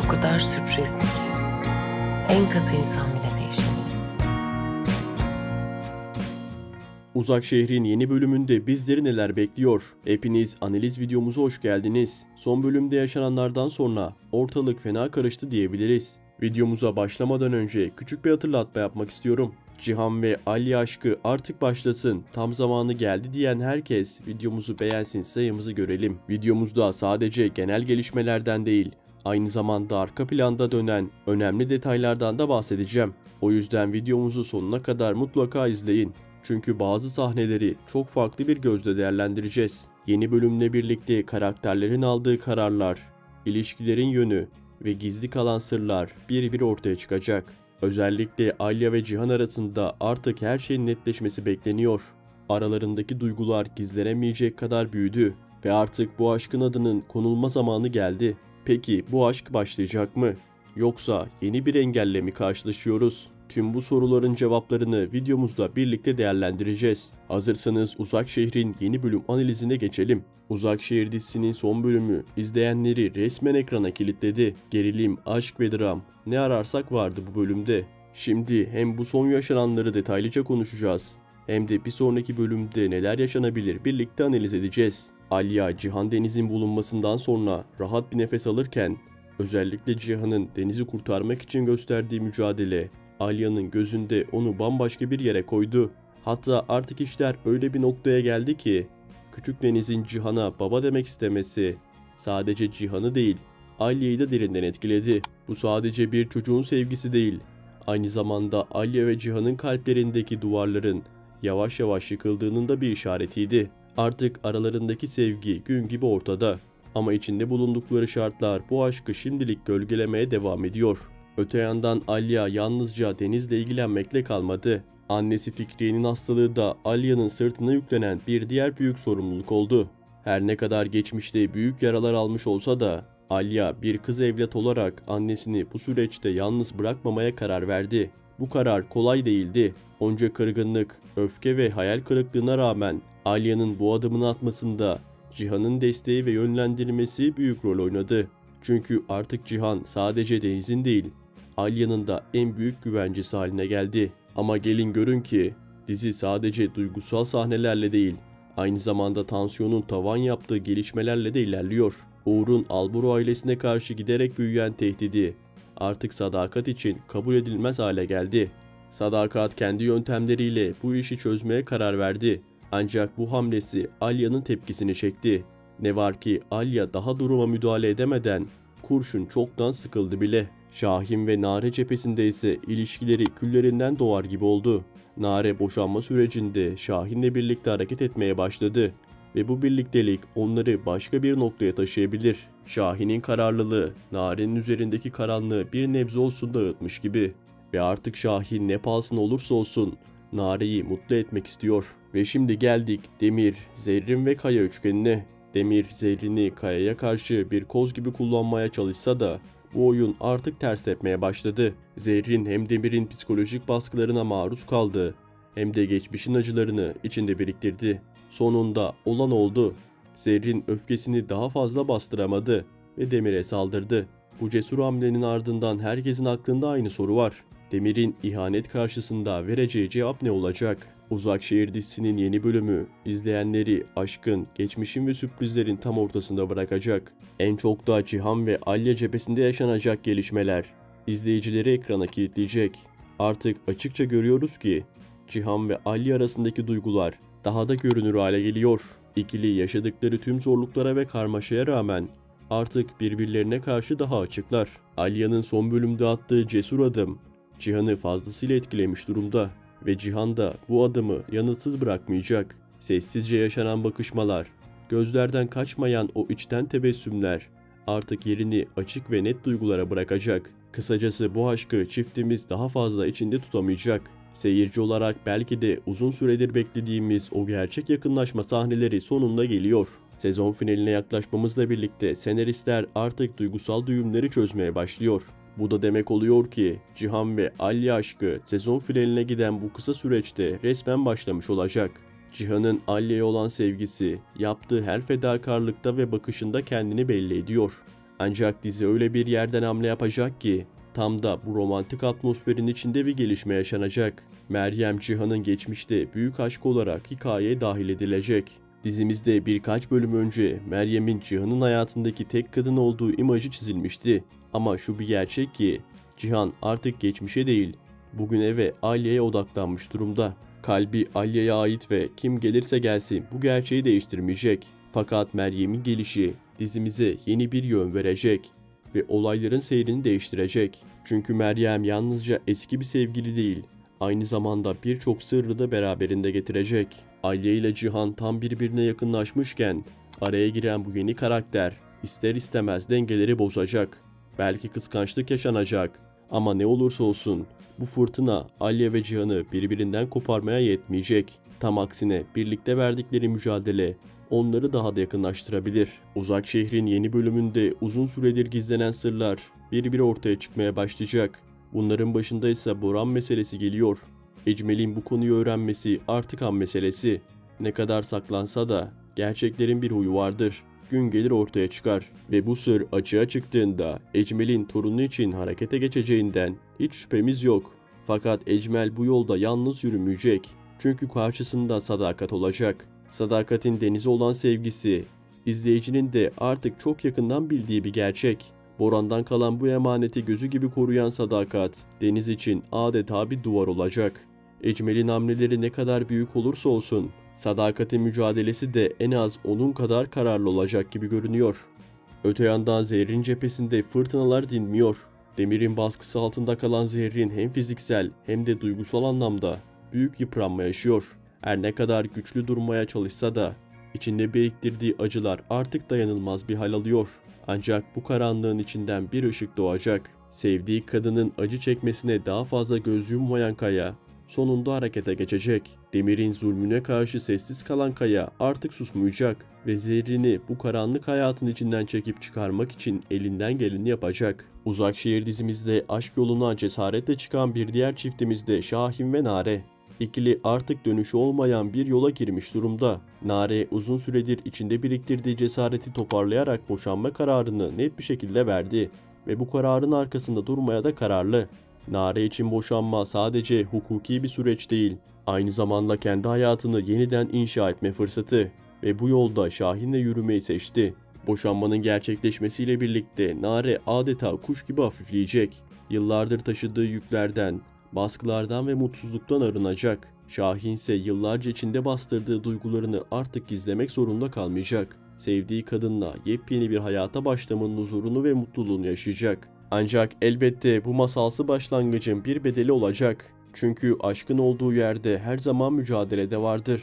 o kadar sürprizli ki. En katı insan bile değişemiyor. Uzak Şehrin yeni bölümünde bizleri neler bekliyor? Hepiniz analiz videomuza hoş geldiniz. Son bölümde yaşananlardan sonra ortalık fena karıştı diyebiliriz. Videomuza başlamadan önce küçük bir hatırlatma yapmak istiyorum. Cihan ve Alya aşkı artık başlasın, tam zamanı geldi diyen herkes videomuzu beğensin, sayımızı görelim. Videomuzda sadece genel gelişmelerden değil, aynı zamanda arka planda dönen önemli detaylardan da bahsedeceğim. O yüzden videomuzu sonuna kadar mutlaka izleyin. Çünkü bazı sahneleri çok farklı bir gözle değerlendireceğiz. Yeni bölümle birlikte karakterlerin aldığı kararlar, ilişkilerin yönü ve gizli kalan sırlar bir bir ortaya çıkacak. Özellikle Alya ve Cihan arasında artık her şeyin netleşmesi bekleniyor. Aralarındaki duygular gizlenemeyecek kadar büyüdü ve artık bu aşkın adının konulma zamanı geldi. Peki bu aşk başlayacak mı? Yoksa yeni bir engelle mi karşılaşıyoruz? Tüm bu soruların cevaplarını videomuzda birlikte değerlendireceğiz. Hazırsanız Uzak Şehir'in yeni bölüm analizine geçelim. Uzak Şehir dizisinin son bölümü izleyenleri resmen ekrana kilitledi. Gerilim, aşk ve dram ne ararsak vardı bu bölümde. Şimdi hem bu son yaşananları detaylıca konuşacağız, hem de bir sonraki bölümde neler yaşanabilir birlikte analiz edeceğiz. Alya, Cihan Deniz'in bulunmasından sonra rahat bir nefes alırken, özellikle Cihan'ın Deniz'i kurtarmak için gösterdiği mücadele, Alya'nın gözünde onu bambaşka bir yere koydu. Hatta artık işler öyle bir noktaya geldi ki, küçük Deniz'in Cihan'a baba demek istemesi sadece Cihan'ı değil, Alya'yı da derinden etkiledi. Bu sadece bir çocuğun sevgisi değil, aynı zamanda Alya ve Cihan'ın kalplerindeki duvarların yavaş yavaş yıkıldığının da bir işaretiydi. Artık aralarındaki sevgi gün gibi ortada. Ama içinde bulundukları şartlar bu aşkı şimdilik gölgelemeye devam ediyor. Öte yandan Alya yalnızca Deniz'le ilgilenmekle kalmadı. Annesi Fikriye'nin hastalığı da Alya'nın sırtına yüklenen bir diğer büyük sorumluluk oldu. Her ne kadar geçmişte büyük yaralar almış olsa da Alya bir kız evlat olarak annesini bu süreçte yalnız bırakmamaya karar verdi. Bu karar kolay değildi. Onca kırgınlık, öfke ve hayal kırıklığına rağmen Alya'nın bu adımını atmasında Cihan'ın desteği ve yönlendirmesi büyük rol oynadı. Çünkü artık Cihan sadece Deniz'in değil, Alya'nın da en büyük güvencesi haline geldi. Ama gelin görün ki dizi sadece duygusal sahnelerle değil, aynı zamanda tansiyonun tavan yaptığı gelişmelerle de ilerliyor. Uğur'un Alburo ailesine karşı giderek büyüyen tehdidi artık Sadakat için kabul edilmez hale geldi. Sadakat kendi yöntemleriyle bu işi çözmeye karar verdi. Ancak bu hamlesi Alya'nın tepkisini çekti. Ne var ki Alya daha duruma müdahale edemeden kurşun çoktan sıkıldı bile. Şahin ve Nare cephesinde ise ilişkileri küllerinden doğar gibi oldu. Nare boşanma sürecinde Şahin'le birlikte hareket etmeye başladı ve bu birliktelik onları başka bir noktaya taşıyabilir. Şahin'in kararlılığı Nare'nin üzerindeki karanlığı bir nebze olsun dağıtmış gibi ve artık Şahin ne pahasına olursa olsun Nare'yi mutlu etmek istiyor. Ve şimdi geldik Demir, Zerrin ve Kaya üçgenine. Demir, Zerrin'i Kaya'ya karşı bir koz gibi kullanmaya çalışsa da bu oyun artık ters tepmeye başladı. Zerrin hem Demir'in psikolojik baskılarına maruz kaldı, hem de geçmişin acılarını içinde biriktirdi. Sonunda olan oldu. Zerrin öfkesini daha fazla bastıramadı ve Demir'e saldırdı. Bu cesur hamlenin ardından herkesin aklında aynı soru var. Demir'in ihanet karşısında vereceği cevap ne olacak? Uzak Şehir dizisinin yeni bölümü izleyenleri aşkın, geçmişin ve sürprizlerin tam ortasında bırakacak. En çok da Cihan ve Alya cephesinde yaşanacak gelişmeler izleyicileri ekrana kilitleyecek. Artık açıkça görüyoruz ki Cihan ve Alya arasındaki duygular daha da görünür hale geliyor. İkili yaşadıkları tüm zorluklara ve karmaşaya rağmen artık birbirlerine karşı daha açıklar. Alya'nın son bölümde attığı cesur adım Cihan'ı fazlasıyla etkilemiş durumda ve Cihan da bu adımı yanıtsız bırakmayacak. Sessizce yaşanan bakışmalar, gözlerden kaçmayan o içten tebessümler artık yerini açık ve net duygulara bırakacak. Kısacası bu aşkı çiftimiz daha fazla içinde tutamayacak. Seyirci olarak belki de uzun süredir beklediğimiz o gerçek yakınlaşma sahneleri sonunda geliyor. Sezon finaline yaklaşmamızla birlikte senaristler artık duygusal düğümleri çözmeye başlıyor. Bu da demek oluyor ki Cihan ve Alya aşkı sezon finaline giden bu kısa süreçte resmen başlamış olacak. Cihan'ın Alya'ya olan sevgisi yaptığı her fedakarlıkta ve bakışında kendini belli ediyor. Ancak dizi öyle bir yerden hamle yapacak ki tam da bu romantik atmosferin içinde bir gelişme yaşanacak. Meryem Cihan'ın geçmişte büyük aşk olarak hikayeye dahil edilecek. Dizimizde birkaç bölüm önce Meryem'in Cihan'ın hayatındaki tek kadın olduğu imajı çizilmişti. Ama şu bir gerçek ki Cihan artık geçmişe değil, bugüne ve Alya'ya odaklanmış durumda. Kalbi Alya'ya ait ve kim gelirse gelsin bu gerçeği değiştirmeyecek. Fakat Meryem'in gelişi dizimize yeni bir yön verecek ve olayların seyrini değiştirecek. Çünkü Meryem yalnızca eski bir sevgili değil, aynı zamanda birçok sırrı da beraberinde getirecek. Alya ile Cihan tam birbirine yakınlaşmışken araya giren bu yeni karakter ister istemez dengeleri bozacak. Belki kıskançlık yaşanacak ama ne olursa olsun bu fırtına Alya ve Cihan'ı birbirinden koparmaya yetmeyecek. Tam aksine birlikte verdikleri mücadele onları daha da yakınlaştırabilir. Uzak Şehrin yeni bölümünde uzun süredir gizlenen sırlar bir ortaya çıkmaya başlayacak. Bunların başında ise Boran meselesi geliyor. Ecmel'in bu konuyu öğrenmesi artık an meselesi. Ne kadar saklansa da gerçeklerin bir huyu vardır. Gün gelir ortaya çıkar ve bu sır açığa çıktığında Ecmel'in torunu için harekete geçeceğinden hiç şüphemiz yok. Fakat Ecmel bu yolda yalnız yürümeyecek. Çünkü karşısında Sadakat olacak. Sadakat'in Deniz'e olan sevgisi, izleyicinin de artık çok yakından bildiği bir gerçek. Boran'dan kalan bu emaneti gözü gibi koruyan Sadakat, Deniz için adeta bir duvar olacak. Ecmel'in hamleleri ne kadar büyük olursa olsun, Sadakat'in mücadelesi de en az onun kadar kararlı olacak gibi görünüyor. Öte yandan Zehrin cephesinde fırtınalar dinmiyor. Demir'in baskısı altında kalan Zehrin hem fiziksel hem de duygusal anlamda büyük yıpranma yaşıyor. Her ne kadar güçlü durmaya çalışsa da içinde biriktirdiği acılar artık dayanılmaz bir hal alıyor. Ancak bu karanlığın içinden bir ışık doğacak. Sevdiği kadının acı çekmesine daha fazla göz yummayan Kaya sonunda harekete geçecek. Demir'in zulmüne karşı sessiz kalan Kaya artık susmayacak ve Zerrin'i bu karanlık hayatın içinden çekip çıkarmak için elinden geleni yapacak. Uzakşehir dizimizde aşk yoluna cesaretle çıkan bir diğer çiftimiz de Şahin ve Nare. İkili artık dönüşü olmayan bir yola girmiş durumda. Nare uzun süredir içinde biriktirdiği cesareti toparlayarak boşanma kararını net bir şekilde verdi ve bu kararın arkasında durmaya da kararlı. Nare için boşanma sadece hukuki bir süreç değil, aynı zamanda kendi hayatını yeniden inşa etme fırsatı ve bu yolda Şahin'le yürümeyi seçti. Boşanmanın gerçekleşmesiyle birlikte Nare adeta kuş gibi hafifleyecek. Yıllardır taşıdığı yüklerden, baskılardan ve mutsuzluktan arınacak. Şahin ise yıllarca içinde bastırdığı duygularını artık gizlemek zorunda kalmayacak. Sevdiği kadınla yepyeni bir hayata başlamanın huzurunu ve mutluluğunu yaşayacak. Ancak elbette bu masalsı başlangıcın bir bedeli olacak. Çünkü aşkın olduğu yerde her zaman mücadele de vardır.